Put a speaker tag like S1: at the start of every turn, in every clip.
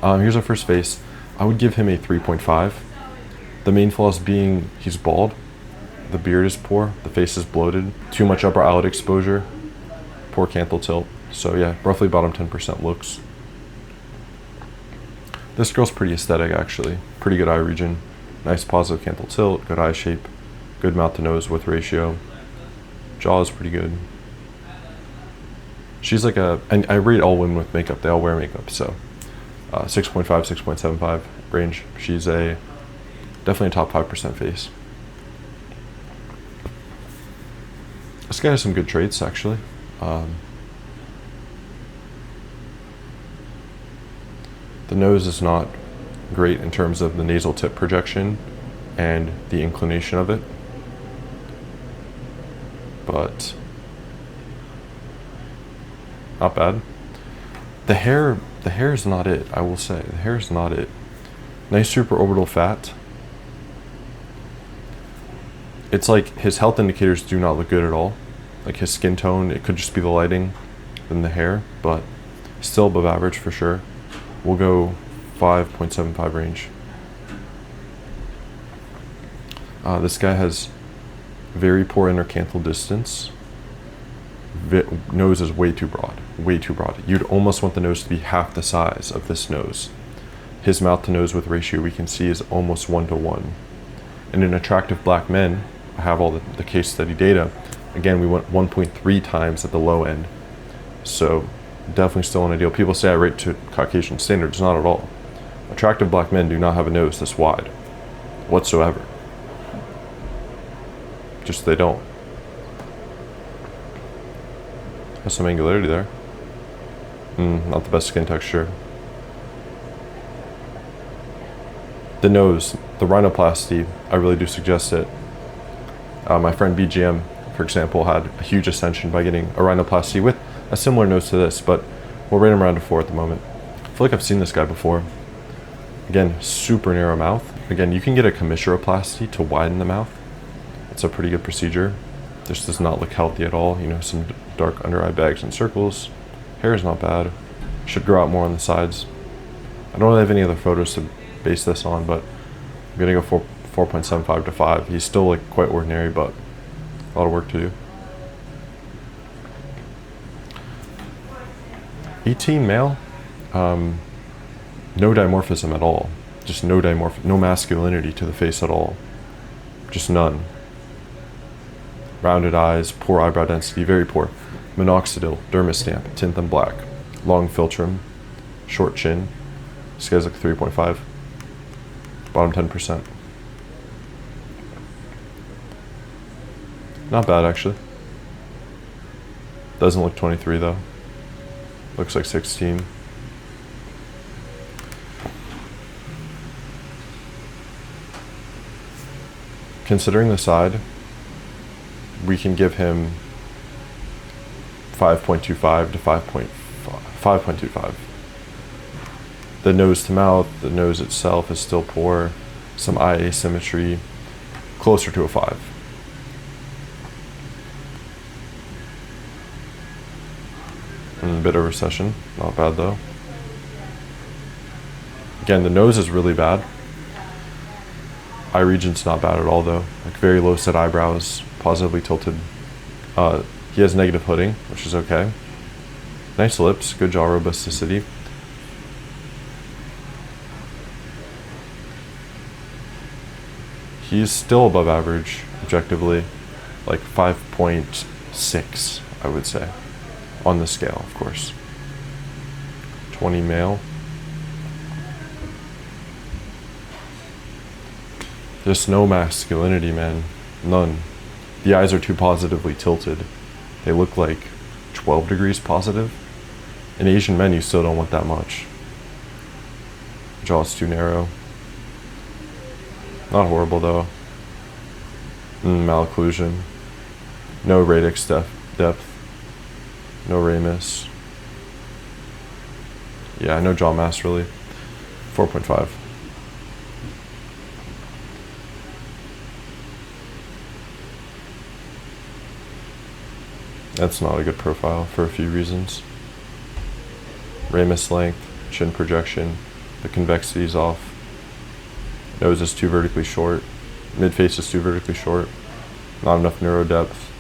S1: Here's our first face. I would give him a 3.5. The main flaws being he's bald, the beard is poor, the face is bloated, too much upper eyelid exposure, poor canthal tilt. So yeah, roughly bottom 10% looks. This girl's pretty aesthetic actually. Pretty good eye region, nice positive canthal tilt, good eye shape, good mouth to nose width ratio. Jaw is pretty good. She's like and I rate all women with makeup, they all wear makeup, so 6.5, 6.75 range. She's definitely a top 5% face. This guy has some good traits actually. The nose is not great in terms of the nasal tip projection and the inclination of it, but not bad. The hair is not it, I will say. The hair is not it. Nice supraorbital fat. It's like his health indicators do not look good at all. Like his skin tone, it could just be the lighting than the hair, but still above average for sure. We'll go 5.75 range. This guy has very poor intercanthal distance. Nose is way too broad, way too broad. You'd almost want the nose to be half the size of this nose. His mouth to nose width ratio we can see is almost 1:1. And in attractive black men, I have all the case study data. Again, we went 1.3 times at the low end. So definitely still an ideal. People say I rate to Caucasian standards, not at all. Attractive black men do not have a nose this wide whatsoever. Just they don't. Has some angularity there. Not the best skin texture. The nose, the rhinoplasty, I really do suggest it. My friend BGM, for example, had a huge ascension by getting a rhinoplasty with a similar nose to this, but we'll rate him around a 4 at the moment. I feel like I've seen this guy before. Again, super narrow mouth. Again, you can get a commissuroplasty to widen the mouth. It's a pretty good procedure. This does not look healthy at all. You know, some dark under eye bags and circles. Hair is not bad. Should grow out more on the sides. I don't really have any other photos to base this on, but I'm gonna go 4.75 to 5. He's still like quite ordinary, but a lot of work to do. 18 male, no dimorphism at all. Just no masculinity to the face at all. Just none. Rounded eyes, poor eyebrow density, very poor. Minoxidil, dermis stamp, tint them black. Long philtrum, short chin. This guy's like 3.5. Bottom 10%. Not bad actually. Doesn't look 23 though. Looks like 16. Considering the side, we can give him 5.25 to 5.25. The nose to mouth, the nose itself is still poor. Some eye asymmetry, closer to a 5. And a bit of recession, not bad though. Again, the nose is really bad. Eye region's not bad at all though. Like very low set eyebrows, positively tilted. He has negative hooding, which is okay. Nice lips, good jaw robusticity. He's still above average, objectively, like 5.6, I would say, on the scale, of course. 20 male. There's no masculinity, man. None. The eyes are too positively tilted. They look like 12 degrees positive. In Asian men, you still don't want that much. Jaw's too narrow. Not horrible though. Malocclusion. No radix depth. No ramus. Yeah, no jaw mass really. 4.5. That's not a good profile for a few reasons. Ramus length, chin projection, The convexity's off. Nose is too vertically short. Mid-face is too vertically short. Not enough neuro depth.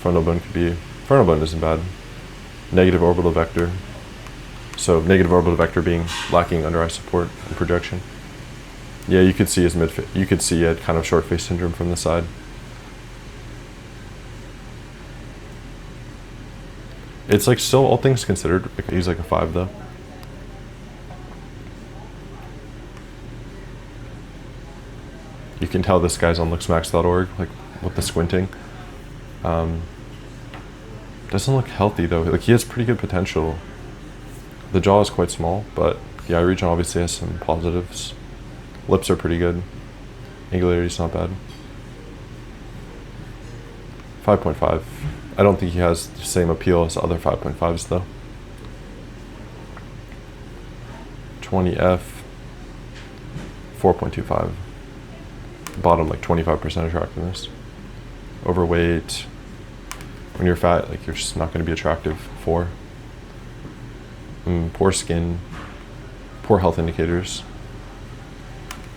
S1: Frontal bone isn't bad. Negative orbital vector. So negative orbital vector being lacking under eye support and projection. Yeah, you could see his mid-face. You could see a kind of short face syndrome from the side. It's like still, all things considered, he's like a 5 though. You can tell this guy's on looksmaxx.org, like with the squinting. Doesn't look healthy though. Like he has pretty good potential. The jaw is quite small, but the eye region obviously has some positives. Lips are pretty good. Angularity's not bad. 5.5. I don't think he has the same appeal as other 5.5s though. 20F. 4.25. Bottom like 25% attractiveness. Overweight. When you're fat, like you're just not going to be attractive. 4. Poor skin. Poor health indicators.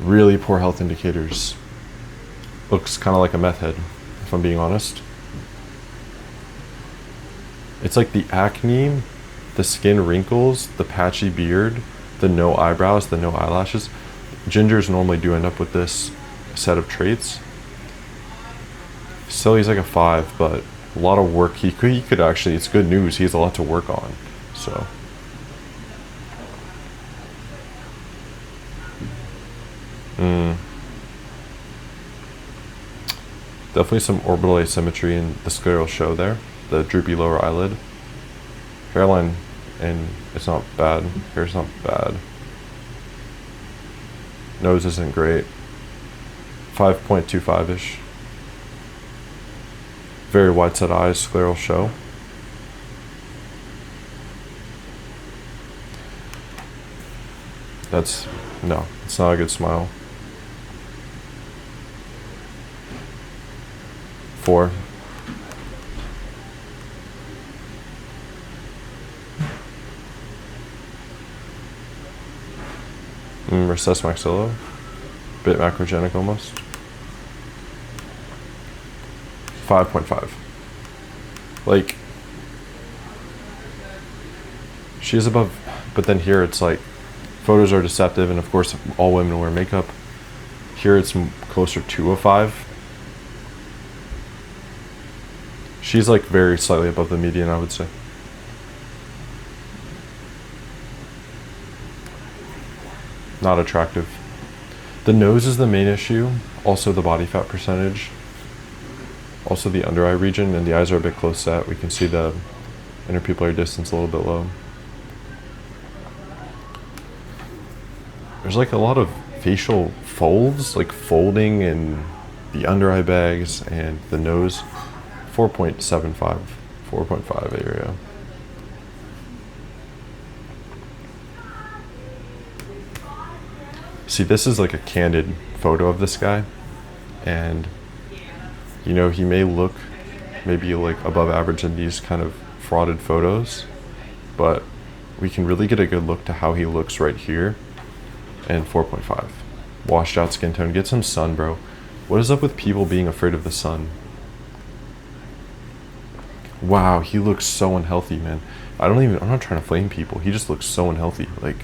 S1: Really poor health indicators. Looks kind of like a meth head, if I'm being honest. It's like the acne, the skin wrinkles, the patchy beard, the no eyebrows, the no eyelashes. Gingers normally do end up with this set of traits. Still, he's like a 5, but a lot of work. He could actually, it's good news. He has a lot to work on. So. Definitely some orbital asymmetry in the scleral show there. The droopy lower eyelid. Hairline, and it's not bad. Hair's not bad. Nose isn't great. 5.25-ish. Very wide set eyes, scleral show. No, it's not a good smile. 4. Recessed maxilla. Bit macrogenic almost. 5.5. Like, she's above, but then here it's like, photos are deceptive, and of course all women wear makeup. Here it's closer to a 5. She's like very slightly above the median, I would say. Not attractive. The nose is the main issue, also the body fat percentage, also the under eye region, and the eyes are a bit close set. We can see the interpupillary distance a little bit low. There's like a lot of facial folds, like folding in the under eye bags and the nose. 4.75, 4.5 area. See, this is like a candid photo of this guy, and you know, he may look maybe like above average in these kind of frauded photos, but we can really get a good look to how he looks right here. And 4.5. Washed out skin tone. Get some sun, bro. What is up with people being afraid of the sun? Wow, he looks so unhealthy, man. I'm not trying to flame people. He just looks so unhealthy. Like,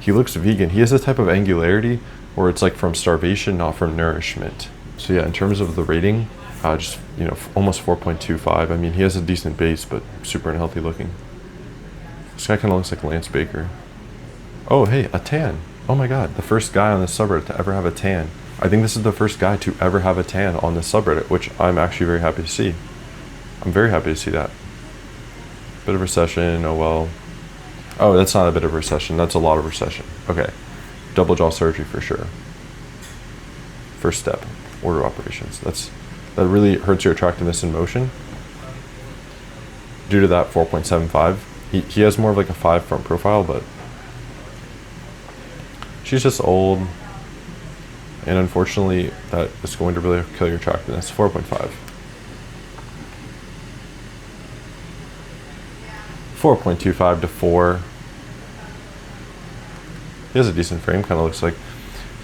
S1: he looks vegan. He has a type of angularity where it's like from starvation, not from nourishment. So yeah, in terms of the rating, just, you know, almost 4.25. I mean, he has a decent base, but super unhealthy looking. This guy kind of looks like Lance Baker. Oh, hey, a tan. Oh my God, the first guy on this subreddit to ever have a tan. I think this is the first guy to ever have a tan on this subreddit, which I'm actually very happy to see. I'm very happy to see that. Bit of recession, oh well. Oh, that's not a bit of recession, that's a lot of recession. Okay, double jaw surgery for sure. First step, order operations. That really hurts your attractiveness in motion. Due to that 4.75, he has more of like a 5 front profile, but she's just old, and unfortunately that is going to really kill your attractiveness. 4.5. 4.25 to 4. He has a decent frame, kind of looks like.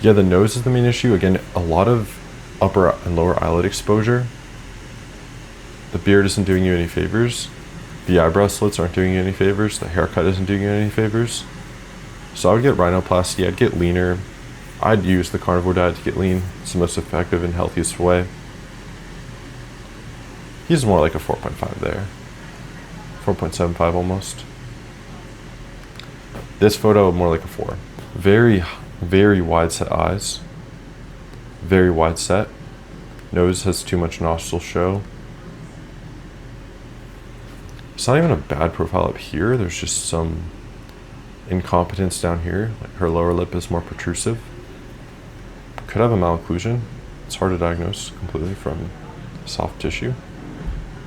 S1: Yeah, the nose is the main issue. Again, a lot of upper and lower eyelid exposure. The beard isn't doing you any favors. The eyebrow slits aren't doing you any favors. The haircut isn't doing you any favors. So I would get rhinoplasty. I'd get leaner. I'd use the carnivore diet to get lean. It's the most effective and healthiest way. He's more like a 4.5 there. 4.75 almost. This photo, more like a 4. Very, very wide set eyes. Very wide set. Nose has too much nostril show. It's not even a bad profile up here. There's just some incompetence down here. Like her lower lip is more protrusive. Could have a malocclusion. It's hard to diagnose completely from soft tissue.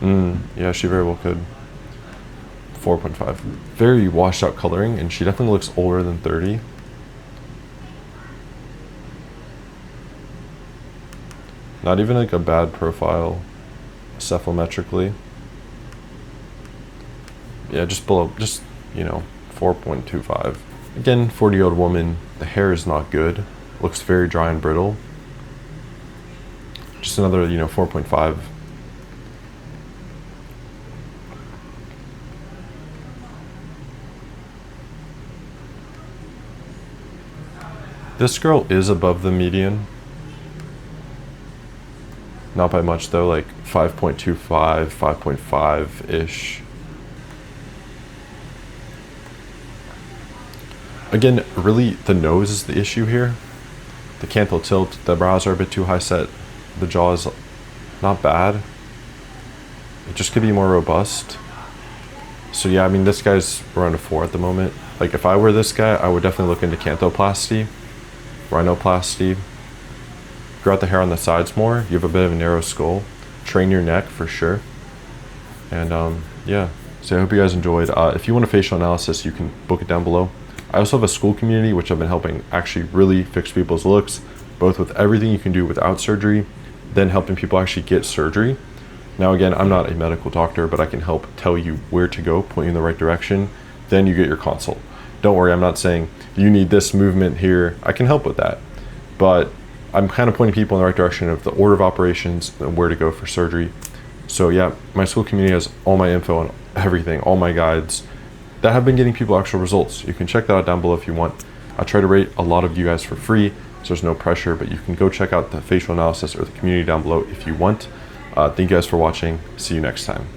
S1: Yeah, she very well could. 4.5. Very washed out coloring, and she definitely looks older than 30. Not even like a bad profile cephalometrically. Yeah, just below, just, 4.25. Again, 40-year-old woman, the hair is not good. Looks very dry and brittle. Just another, 4.5. This girl is above the median. Not by much though, like 5.25, 5.5-ish. Again, really the nose is the issue here. The canthal tilt, the brows are a bit too high set. The jaw is not bad. It just could be more robust. So yeah, I mean, this guy's around a 4 at the moment. Like if I were this guy, I would definitely look into canthoplasty, rhinoplasty. Grow out the hair on the sides more. You have a bit of a narrow skull. Train your neck for sure. And yeah, so I hope you guys enjoyed. If you want a facial analysis, you can book it down below. I also have a school community, which I've been helping actually really fix people's looks, both with everything you can do without surgery, then helping people actually get surgery. Now again, I'm not a medical doctor, but I can help tell you where to go, point you in the right direction, then you get your consult. Don't worry, I'm not saying you need this movement here. I can help with that, but I'm kind of pointing people in the right direction of the order of operations and where to go for surgery. So yeah, my school community has all my info on everything, all my guides that have been getting people actual results. You can check that out down below if you want. I try to rate a lot of you guys for free, so there's no pressure, but you can go check out the facial analysis or the community down below if you want. Thank you guys for watching. See you next time.